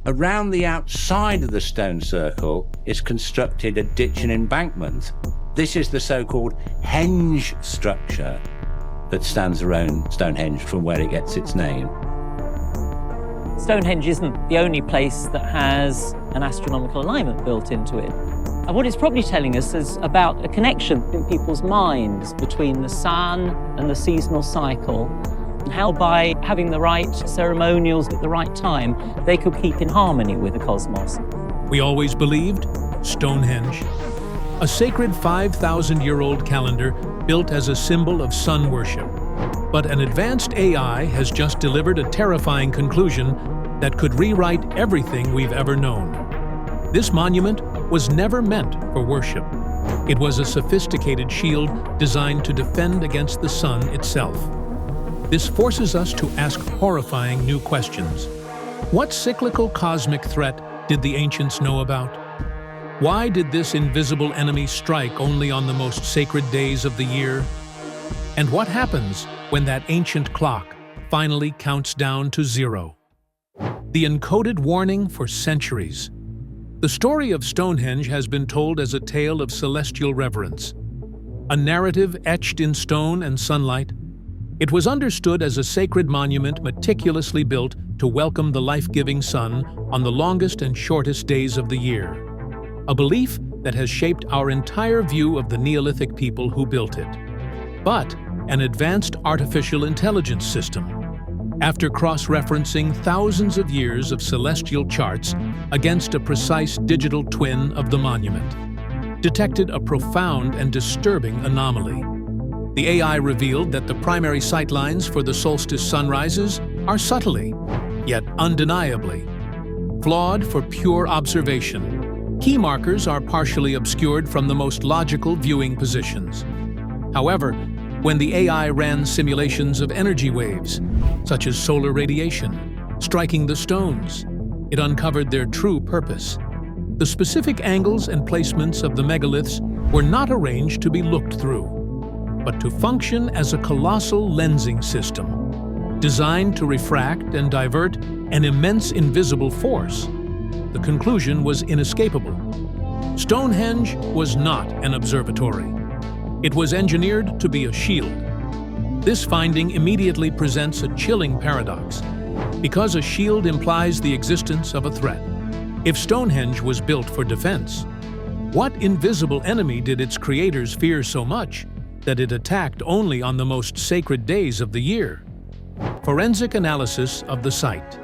Around the outside of the stone circle is constructed a ditch and embankment. This is the so-called henge structure that stands around Stonehenge, from where it gets its name. Stonehenge isn't the only place that has an astronomical alignment built into it. And what it's probably telling us is about a connection in people's minds between the sun and the seasonal cycle, and how by having the right ceremonials at the right time, they could keep in harmony with the cosmos. We always believed Stonehenge, a sacred 5,000-year-old calendar built as a symbol of sun worship. But an advanced AI has just delivered a terrifying conclusion that could rewrite everything we've ever known. This monument was never meant for worship. It was a sophisticated shield designed to defend against the sun itself. This forces us to ask horrifying new questions. What cyclical cosmic threat did the ancients know about? Why did this invisible enemy strike only on the most sacred days of the year? And what happens when that ancient clock finally counts down to zero? The encoded warning for centuries. The story of Stonehenge has been told as a tale of celestial reverence. A narrative etched in stone and sunlight, it was understood as a sacred monument meticulously built to welcome the life-giving sun on the longest and shortest days of the year. A belief that has shaped our entire view of the Neolithic people who built it. But an advanced artificial intelligence system, after cross-referencing thousands of years of celestial charts against a precise digital twin of the monument, detected a profound and disturbing anomaly. The AI revealed that the primary sightlines for the solstice sunrises are subtly, yet undeniably, flawed for pure observation. Key markers are partially obscured from the most logical viewing positions. However, when the AI ran simulations of energy waves, such as solar radiation, striking the stones, it uncovered their true purpose. The specific angles and placements of the megaliths were not arranged to be looked through, but to function as a colossal lensing system, designed to refract and divert an immense invisible force. The conclusion was inescapable. Stonehenge was not an observatory. It was engineered to be a shield. This finding immediately presents a chilling paradox, because a shield implies the existence of a threat. If Stonehenge was built for defense, what invisible enemy did its creators fear so much that it attacked only on the most sacred days of the year? Forensic analysis of the site.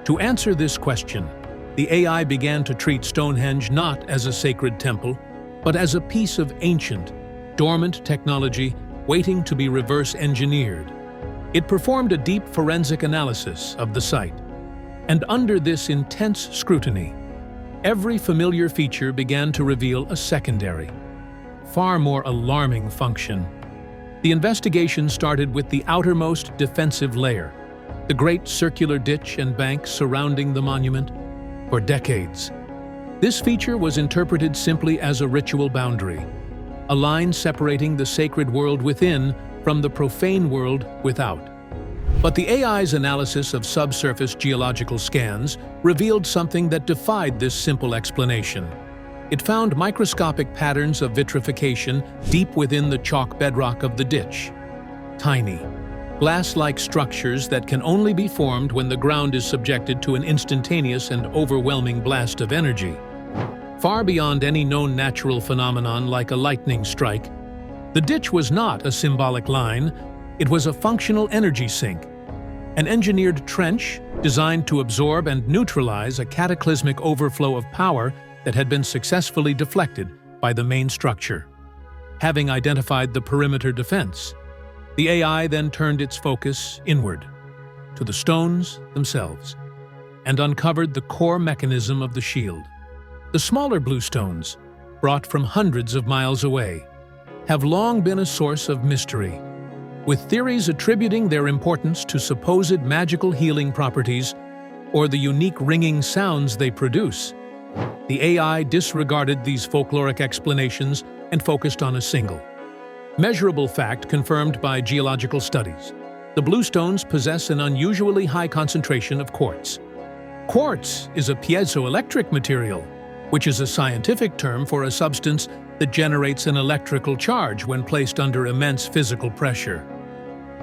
To answer this question, the AI began to treat Stonehenge not as a sacred temple, but as a piece of ancient, dormant technology waiting to be reverse-engineered. It performed a deep forensic analysis of the site, and under this intense scrutiny, every familiar feature began to reveal a secondary, far more alarming function. The investigation started with the outermost defensive layer, the great circular ditch and bank surrounding the monument. For decades, this feature was interpreted simply as a ritual boundary, a line separating the sacred world within from the profane world without. But the AI's analysis of subsurface geological scans revealed something that defied this simple explanation. It found microscopic patterns of vitrification deep within the chalk bedrock of the ditch. Tiny, glass-like structures that can only be formed when the ground is subjected to an instantaneous and overwhelming blast of energy. Far beyond any known natural phenomenon like a lightning strike, the ditch was not a symbolic line, it was a functional energy sink, an engineered trench designed to absorb and neutralize a cataclysmic overflow of power that had been successfully deflected by the main structure. Having identified the perimeter defense, the AI then turned its focus inward, to the stones themselves, and uncovered the core mechanism of the shield. The smaller bluestones, brought from hundreds of miles away, have long been a source of mystery, with theories attributing their importance to supposed magical healing properties or the unique ringing sounds they produce. The AI disregarded these folkloric explanations and focused on a single, measurable fact confirmed by geological studies. The bluestones possess an unusually high concentration of quartz, Quartz is a piezoelectric material, which is a scientific term for a substance that generates an electrical charge when placed under immense physical pressure.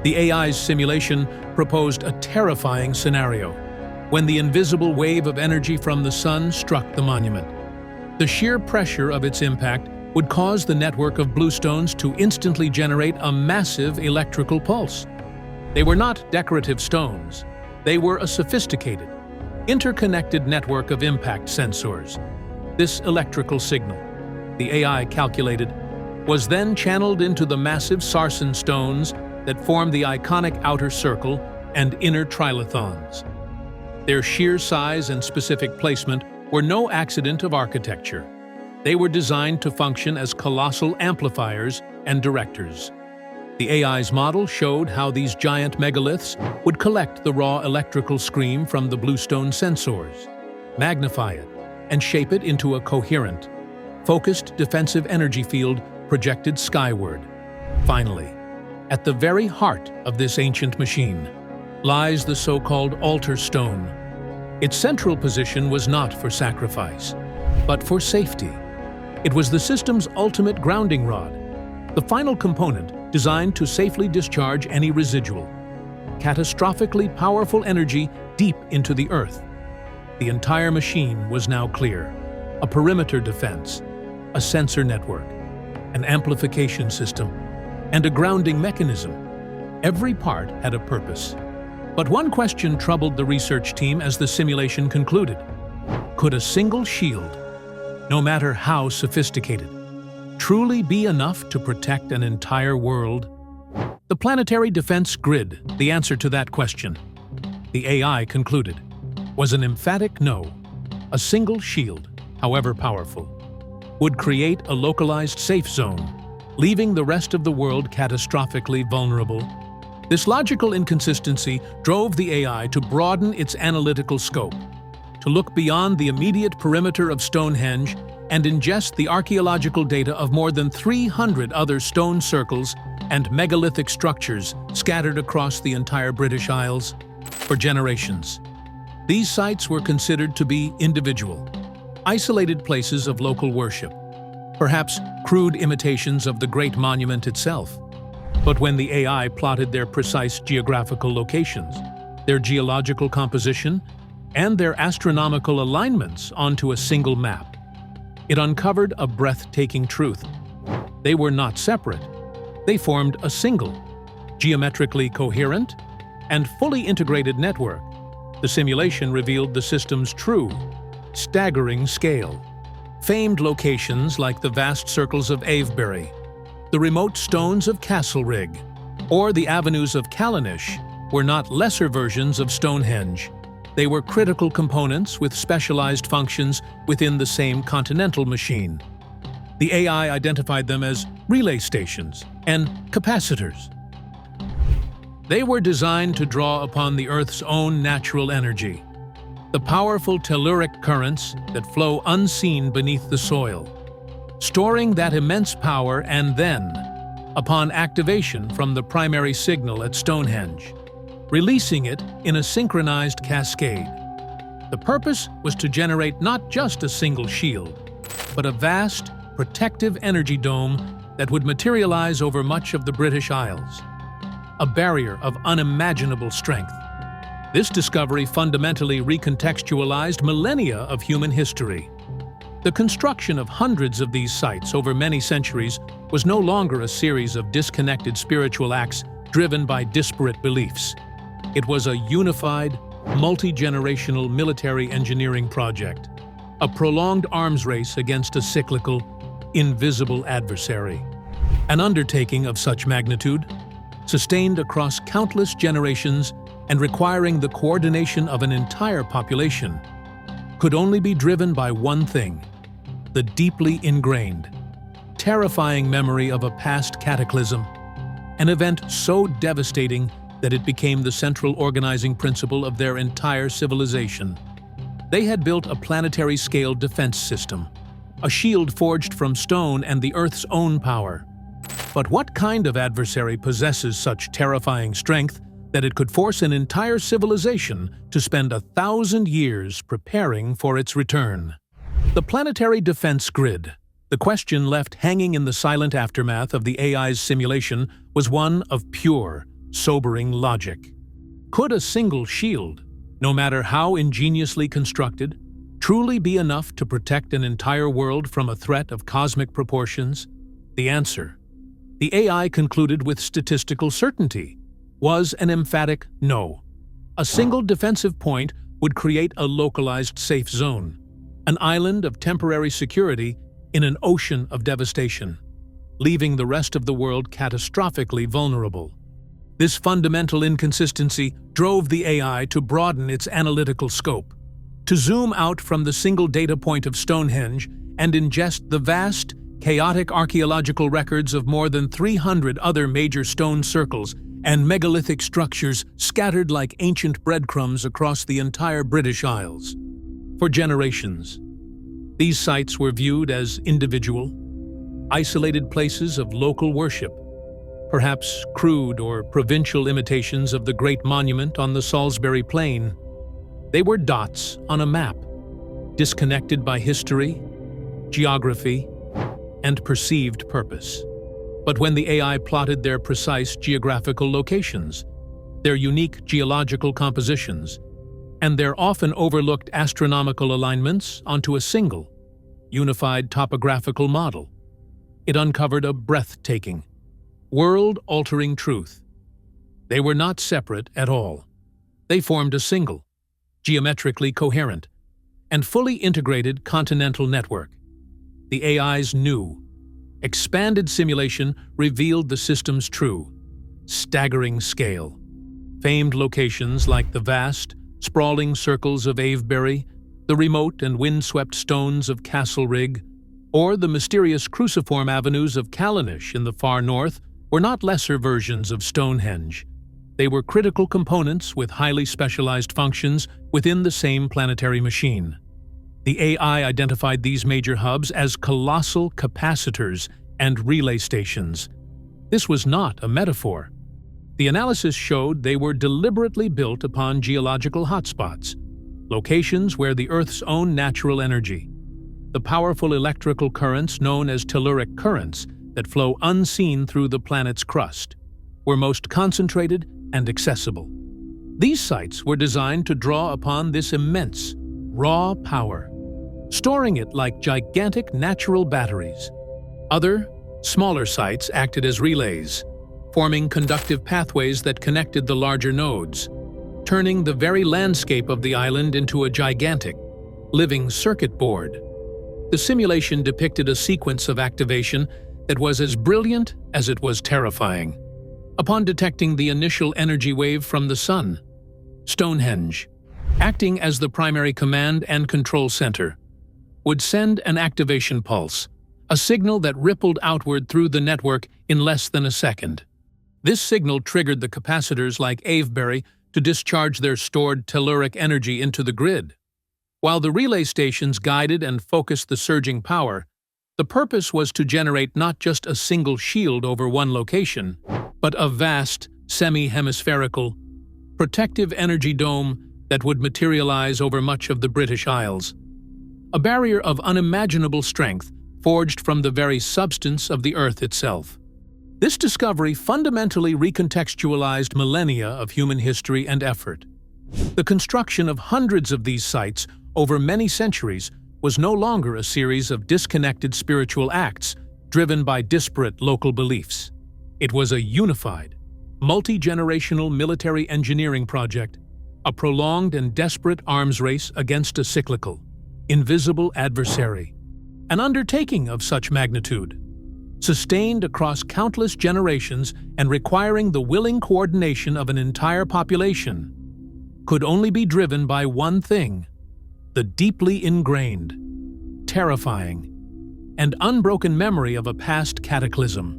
The AI's simulation proposed a terrifying scenario when the invisible wave of energy from the sun struck the monument. The sheer pressure of its impact would cause the network of bluestones to instantly generate a massive electrical pulse. They were not decorative stones. They were a sophisticated, interconnected network of impact sensors. This electrical signal, the AI calculated, was then channeled into the massive sarsen stones that form the iconic outer circle and inner trilithons. Their sheer size and specific placement were no accident of architecture. They were designed to function as colossal amplifiers and directors. The AI's model showed how these giant megaliths would collect the raw electrical stream from the bluestone sensors, magnify it, and shape it into a coherent, focused defensive energy field projected skyward. Finally, at the very heart of this ancient machine lies the so-called altar stone. Its central position was not for sacrifice, but for safety. It was the system's ultimate grounding rod, the final component designed to safely discharge any residual, catastrophically powerful energy deep into the Earth. The entire machine was now clear: a perimeter defense, a sensor network, an amplification system, and a grounding mechanism. Every part had a purpose. But one question troubled the research team as the simulation concluded. Could a single shield, no matter how sophisticated, truly be enough to protect an entire world? The Planetary Defense Grid, the answer to that question, the AI concluded, was an emphatic no. A single shield, however powerful, would create a localized safe zone, leaving the rest of the world catastrophically vulnerable. This logical inconsistency drove the AI to broaden its analytical scope, to look beyond the immediate perimeter of Stonehenge and ingest the archaeological data of more than 300 other stone circles and megalithic structures scattered across the entire British Isles. For generations, these sites were considered to be individual, isolated places of local worship, perhaps crude imitations of the great monument itself. But when the AI plotted their precise geographical locations, their geological composition, and their astronomical alignments onto a single map, it uncovered a breathtaking truth. They were not separate. They formed a single, geometrically coherent, and fully integrated network. The simulation revealed the system's true, staggering scale. Famed locations like the vast circles of Avebury, the remote stones of Castlerig, or the avenues of Callanish were not lesser versions of Stonehenge. They were critical components with specialized functions within the same continental machine. The AI identified them as relay stations and capacitors. They were designed to draw upon the Earth's own natural energy, the powerful telluric currents that flow unseen beneath the soil, storing that immense power and then, upon activation from the primary signal at Stonehenge, releasing it in a synchronized cascade. The purpose was to generate not just a single shield, but a vast, protective energy dome that would materialize over much of the British Isles, a barrier of unimaginable strength. This discovery fundamentally recontextualized millennia of human history. The construction of hundreds of these sites over many centuries was no longer a series of disconnected spiritual acts driven by disparate beliefs. It was a unified, multi-generational military engineering project, a prolonged arms race against a cyclical, invisible adversary. An undertaking of such magnitude, sustained across countless generations and requiring the coordination of an entire population, could only be driven by one thing: the deeply ingrained, terrifying memory of a past cataclysm, an event so devastating that it became the central organizing principle of their entire civilization. They had built a planetary-scale defense system, a shield forged from stone and the Earth's own power. But what kind of adversary possesses such terrifying strength that it could force an entire civilization to spend 1,000 years preparing for its return. The planetary defense grid. The question left hanging in the silent aftermath of the AI's simulation was one of pure, sobering logic. Could a single shield, no matter how ingeniously constructed, truly be enough to protect an entire world from a threat of cosmic proportions? The answer, the AI concluded with statistical certainty, was an emphatic no. A single defensive point would create a localized safe zone, an island of temporary security in an ocean of devastation, leaving the rest of the world catastrophically vulnerable. This fundamental inconsistency drove the AI to broaden its analytical scope, to zoom out from the single data point of Stonehenge and ingest the vast, chaotic archaeological records of more than 300 other major stone circles and megalithic structures scattered like ancient breadcrumbs across the entire British Isles. For generations, these sites were viewed as individual, isolated places of local worship, perhaps crude or provincial imitations of the great monument on the Salisbury Plain. They were dots on a map, disconnected by history, geography, and perceived purpose. But when the AI plotted their precise geographical locations, their unique geological compositions, and their often overlooked astronomical alignments onto a single, unified topographical model, it uncovered a breathtaking, world-altering truth. They were not separate at all. They formed a single, geometrically coherent, and fully integrated continental network. The AI's new, expanded simulation revealed the system's true, staggering scale. Famed locations like the vast, sprawling circles of Avebury, the remote and windswept stones of Castlerig, or the mysterious cruciform avenues of Callanish in the far north were not lesser versions of Stonehenge. They were critical components with highly specialized functions within the same planetary machine. The AI identified these major hubs as colossal capacitors and relay stations. This was not a metaphor. The analysis showed they were deliberately built upon geological hotspots, locations where the Earth's own natural energy, the powerful electrical currents known as telluric currents that flow unseen through the planet's crust, were most concentrated and accessible. These sites were designed to draw upon this immense, raw power, storing it like gigantic natural batteries. Other, smaller sites acted as relays, forming conductive pathways that connected the larger nodes, turning the very landscape of the island into a gigantic, living circuit board. The simulation depicted a sequence of activation that was as brilliant as it was terrifying. Upon detecting the initial energy wave from the sun, Stonehenge, acting as the primary command and control center, would send an activation pulse, a signal that rippled outward through the network in less than a second. This signal triggered the capacitors like Avebury to discharge their stored telluric energy into the grid. While the relay stations guided and focused the surging power, the purpose was to generate not just a single shield over one location, but a vast, semi-hemispherical, protective energy dome that would materialize over much of the British Isles. A barrier of unimaginable strength forged from the very substance of the Earth itself. This discovery fundamentally recontextualized millennia of human history and effort. The construction of hundreds of these sites over many centuries was no longer a series of disconnected spiritual acts driven by disparate local beliefs. It was a unified, multi-generational military engineering project, a prolonged and desperate arms race against a cyclical, invisible adversary. An undertaking of such magnitude, sustained across countless generations and requiring the willing coordination of an entire population, could only be driven by one thing: the deeply ingrained, terrifying, and unbroken memory of a past cataclysm.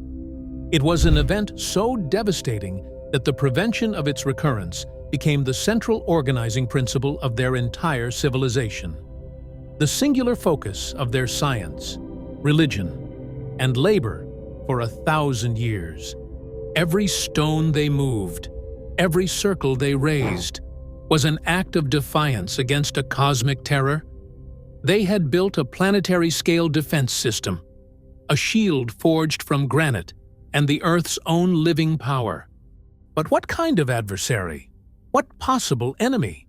It was an event so devastating that the prevention of its recurrence became the central organizing principle of their entire civilization. The singular focus of their science, religion, and labor for 1,000 years. Every stone they moved, Every circle they raised was an act of defiance against a cosmic terror. They had built a planetary-scale defense system, a shield forged from granite and the Earth's own living power. But what kind of adversary? What possible enemy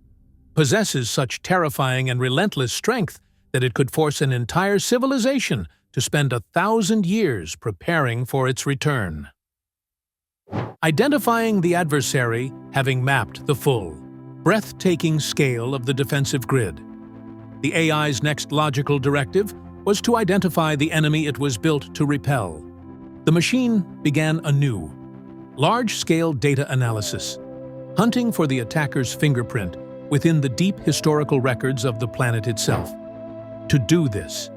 possesses such terrifying and relentless strength that it could force an entire civilization to spend 1,000 years preparing for its return? Identifying the adversary, having mapped the full, breathtaking scale of the defensive grid, the AI's next logical directive was to identify the enemy it was built to repel. The machine began anew, large-scale data analysis, hunting for the attacker's fingerprint within the deep historical records of the planet itself. To do this,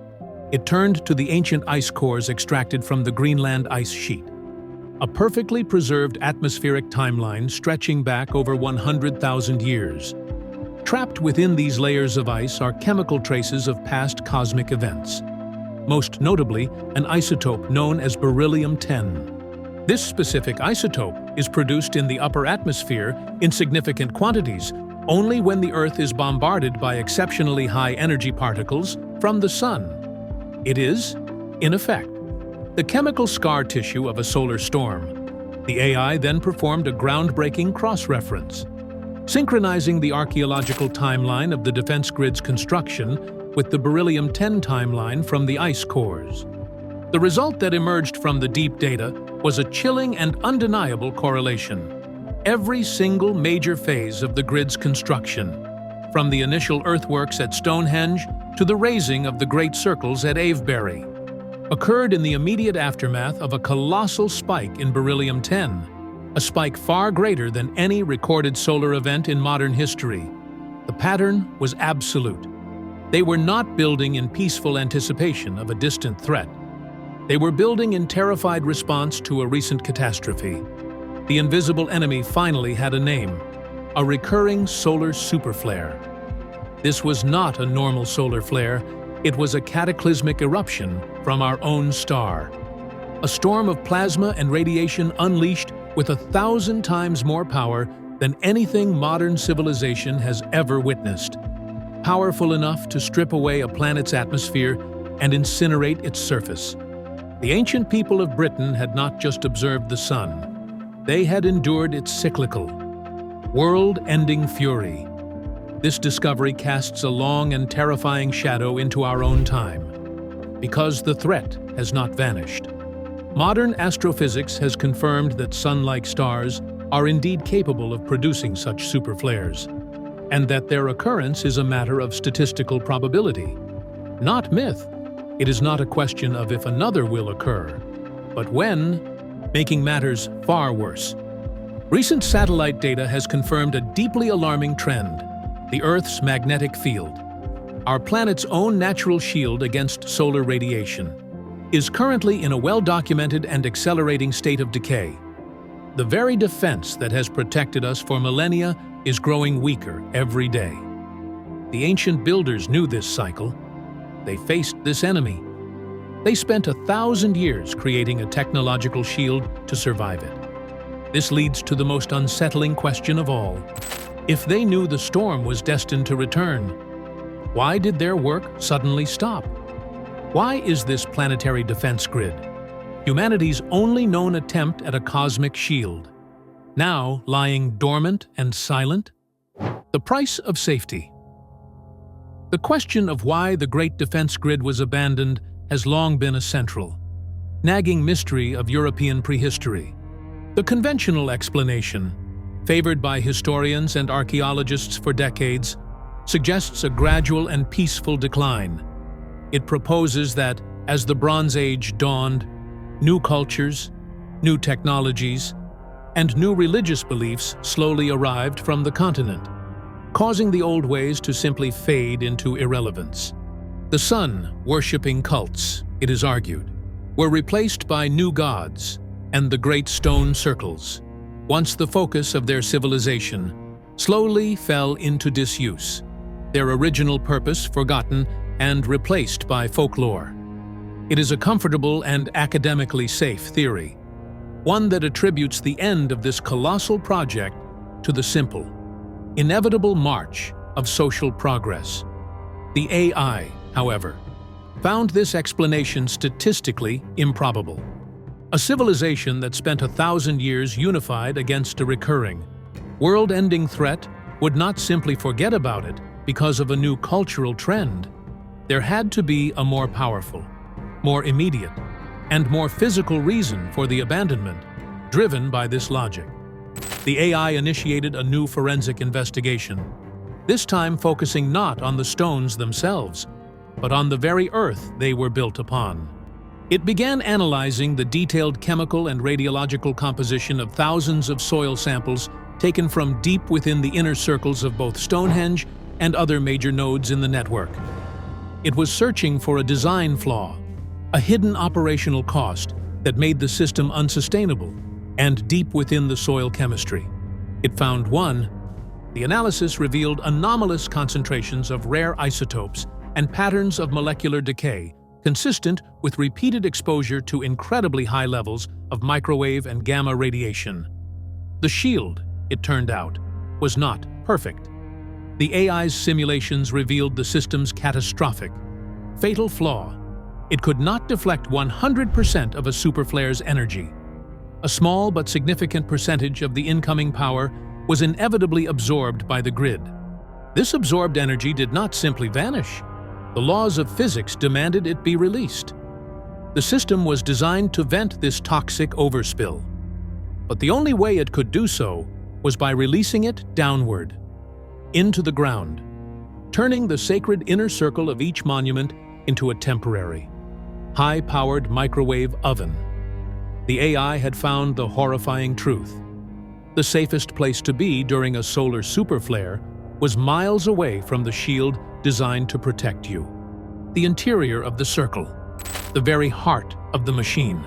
it turned to the ancient ice cores extracted from the Greenland ice sheet, a perfectly preserved atmospheric timeline stretching back over 100,000 years. Trapped within these layers of ice are chemical traces of past cosmic events, most notably an isotope known as beryllium-10. This specific isotope is produced in the upper atmosphere in significant quantities only when the Earth is bombarded by exceptionally high energy particles from the Sun. It is, in effect, the chemical scar tissue of a solar storm. The AI then performed a groundbreaking cross-reference, synchronizing the archaeological timeline of the defense grid's construction with the beryllium-10 timeline from the ice cores. The result that emerged from the deep data was a chilling and undeniable correlation. Every single major phase of the grid's construction, from the initial earthworks at Stonehenge to the raising of the Great Circles at Avebury, occurred in the immediate aftermath of a colossal spike in beryllium-10, a spike far greater than any recorded solar event in modern history. The pattern was absolute. They were not building in peaceful anticipation of a distant threat. They were building in terrified response to a recent catastrophe. The invisible enemy finally had a name: a recurring solar superflare. This was not a normal solar flare. It was a cataclysmic eruption from our own star. A storm of plasma and radiation unleashed with 1,000 times more power than anything modern civilization has ever witnessed. Powerful enough to strip away a planet's atmosphere and incinerate its surface. The ancient people of Britain had not just observed the sun. They had endured its cyclical, world-ending fury. This discovery casts a long and terrifying shadow into our own time, because the threat has not vanished. Modern astrophysics has confirmed that sun-like stars are indeed capable of producing such superflares, and that their occurrence is a matter of statistical probability, not myth. It is not a question of if another will occur, but when, making matters far worse. Recent satellite data has confirmed a deeply alarming trend: the Earth's magnetic field, our planet's own natural shield against solar radiation, is currently in a well-documented and accelerating state of decay. The very defense that has protected us for millennia is growing weaker every day. The ancient builders knew this cycle. They faced this enemy. They spent 1,000 years creating a technological shield to survive it. This leads to the most unsettling question of all. If they knew the storm was destined to return, why did their work suddenly stop? Why is this planetary defense grid, humanity's only known attempt at a cosmic shield, now lying dormant and silent? The price of safety. The question of why the great defense grid was abandoned has long been a central, nagging mystery of European prehistory. The conventional explanation, favored by historians and archaeologists for decades, suggests a gradual and peaceful decline. It proposes that, as the Bronze Age dawned, new cultures, new technologies, and new religious beliefs slowly arrived from the continent, causing the old ways to simply fade into irrelevance. The sun-worshipping cults, it is argued, were replaced by new gods and the great stone circles, once the focus of their civilization, slowly fell into disuse, their original purpose forgotten and replaced by folklore. It is a comfortable and academically safe theory, one that attributes the end of this colossal project to the simple, inevitable march of social progress. The AI, however, found this explanation statistically improbable. A civilization that spent 1,000 years unified against a recurring, world-ending threat would not simply forget about it because of a new cultural trend. There had to be a more powerful, more immediate, and more physical reason for the abandonment, driven by this logic. The AI initiated a new forensic investigation, this time focusing not on the stones themselves, but on the very earth they were built upon. It began analyzing the detailed chemical and radiological composition of thousands of soil samples taken from deep within the inner circles of both Stonehenge and other major nodes in the network. It was searching for a design flaw, a hidden operational cost that made the system unsustainable, and deep within the soil chemistry. It found one. The analysis revealed anomalous concentrations of rare isotopes and patterns of molecular decay, consistent with repeated exposure to incredibly high levels of microwave and gamma radiation. The shield, it turned out, was not perfect. The AI's simulations revealed the system's catastrophic, fatal flaw. It could not deflect 100% of a superflare's energy. A small but significant percentage of the incoming power was inevitably absorbed by the grid. This absorbed energy did not simply vanish. The laws of physics demanded it be released. The system was designed to vent this toxic overspill. But the only way it could do so was by releasing it downward, into the ground, turning the sacred inner circle of each monument into a temporary, high-powered microwave oven. The AI had found the horrifying truth. The safest place to be during a solar superflare was miles away from the shield designed to protect you. The interior of the circle, the very heart of the machine,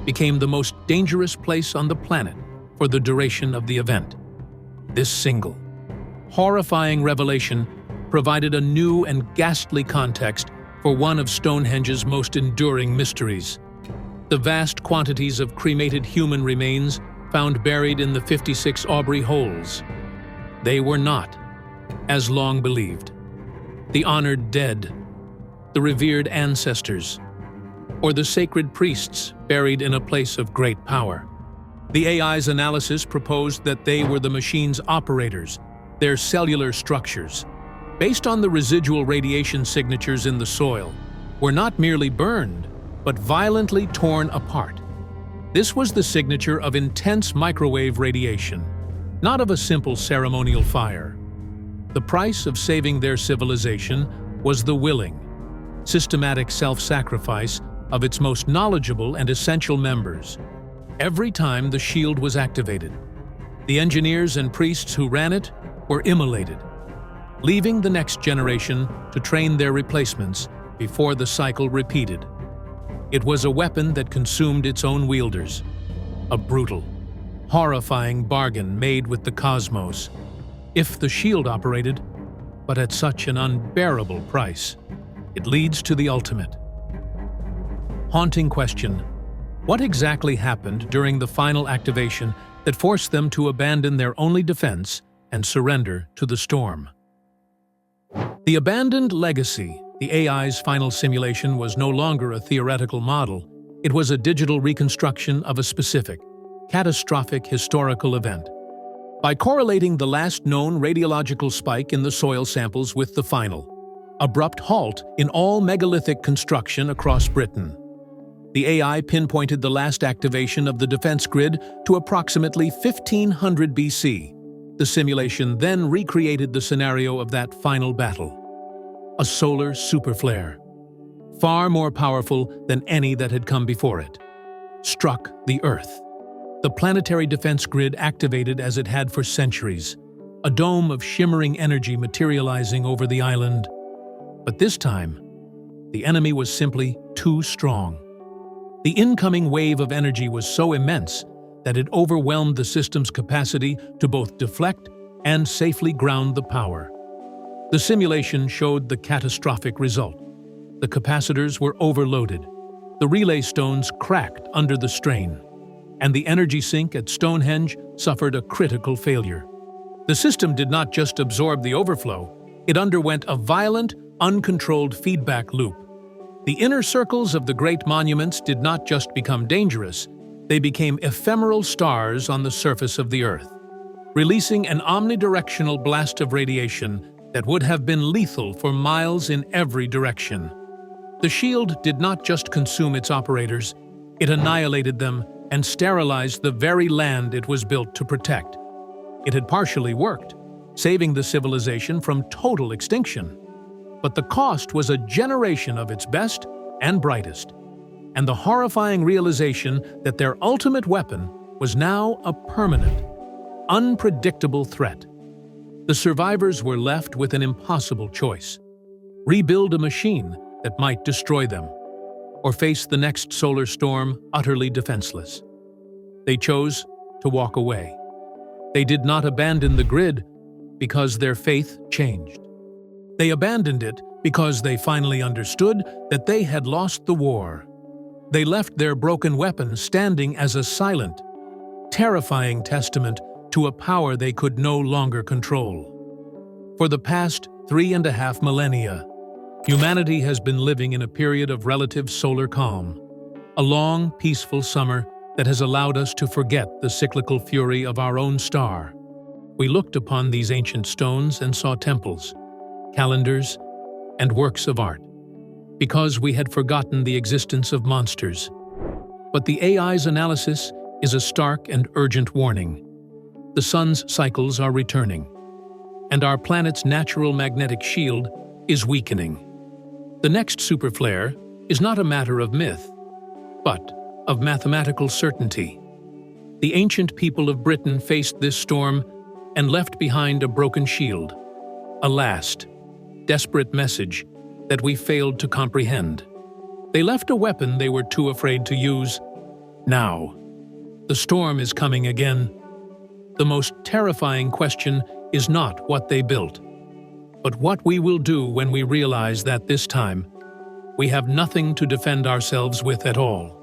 became the most dangerous place on the planet for the duration of the event. This single, horrifying revelation provided a new and ghastly context for one of Stonehenge's most enduring mysteries. The vast quantities of cremated human remains found buried in the 56 Aubrey holes. They were not, as long believed, the honored dead, the revered ancestors, or the sacred priests buried in a place of great power. The AI's analysis proposed that they were the machine's operators, their cellular structures, based on the residual radiation signatures in the soil, were not merely burned, but violently torn apart. This was the signature of intense microwave radiation, not of a simple ceremonial fire. The price of saving their civilization was the willing, systematic self-sacrifice of its most knowledgeable and essential members. Every time the shield was activated, the engineers and priests who ran it were immolated, leaving the next generation to train their replacements before the cycle repeated. It was a weapon that consumed its own wielders, a brutal, horrifying bargain made with the cosmos, if the shield operated, but at such an unbearable price. It leads to the ultimate, haunting question: what exactly happened during the final activation that forced them to abandon their only defense and surrender to the storm? The abandoned legacy, the AI's final simulation, was no longer a theoretical model. It was a digital reconstruction of a specific, catastrophic historical event. By correlating the last known radiological spike in the soil samples with the final, abrupt halt in all megalithic construction across Britain, the AI pinpointed the last activation of the defense grid to approximately 1500 BC. The simulation then recreated the scenario of that final battle. A solar superflare, far more powerful than any that had come before it, struck the Earth. The planetary defense grid activated as it had for centuries, a dome of shimmering energy materializing over the island. But this time, the enemy was simply too strong. The incoming wave of energy was so immense that it overwhelmed the system's capacity to both deflect and safely ground the power. The simulation showed the catastrophic result. The capacitors were overloaded, the relay stones cracked under the strain, and the energy sink at Stonehenge suffered a critical failure. The system did not just absorb the overflow, it underwent a violent, uncontrolled feedback loop. The inner circles of the great monuments did not just become dangerous, they became ephemeral stars on the surface of the Earth, releasing an omnidirectional blast of radiation that would have been lethal for miles in every direction. The shield did not just consume its operators, it annihilated them and sterilized the very land it was built to protect. It had partially worked, saving the civilization from total extinction. But the cost was a generation of its best and brightest, and the horrifying realization that their ultimate weapon was now a permanent, unpredictable threat. The survivors were left with an impossible choice: rebuild a machine that might destroy them, or face the next solar storm utterly defenseless. They chose to walk away. They did not abandon the grid because their faith changed. They abandoned it because they finally understood that they had lost the war. They left their broken weapons standing as a silent, terrifying testament to a power they could no longer control. For the past 3.5 millennia, humanity has been living in a period of relative solar calm, a long, peaceful summer that has allowed us to forget the cyclical fury of our own star. We looked upon these ancient stones and saw temples, calendars, and works of art, because we had forgotten the existence of monsters. But the AI's analysis is a stark and urgent warning. The sun's cycles are returning, and our planet's natural magnetic shield is weakening. The next superflare is not a matter of myth, but of mathematical certainty. The ancient people of Britain faced this storm and left behind a broken shield, a last, desperate message that we failed to comprehend. They left a weapon they were too afraid to use. Now, the storm is coming again. The most terrifying question is not what they built, but what we will do when we realize that this time, we have nothing to defend ourselves with at all.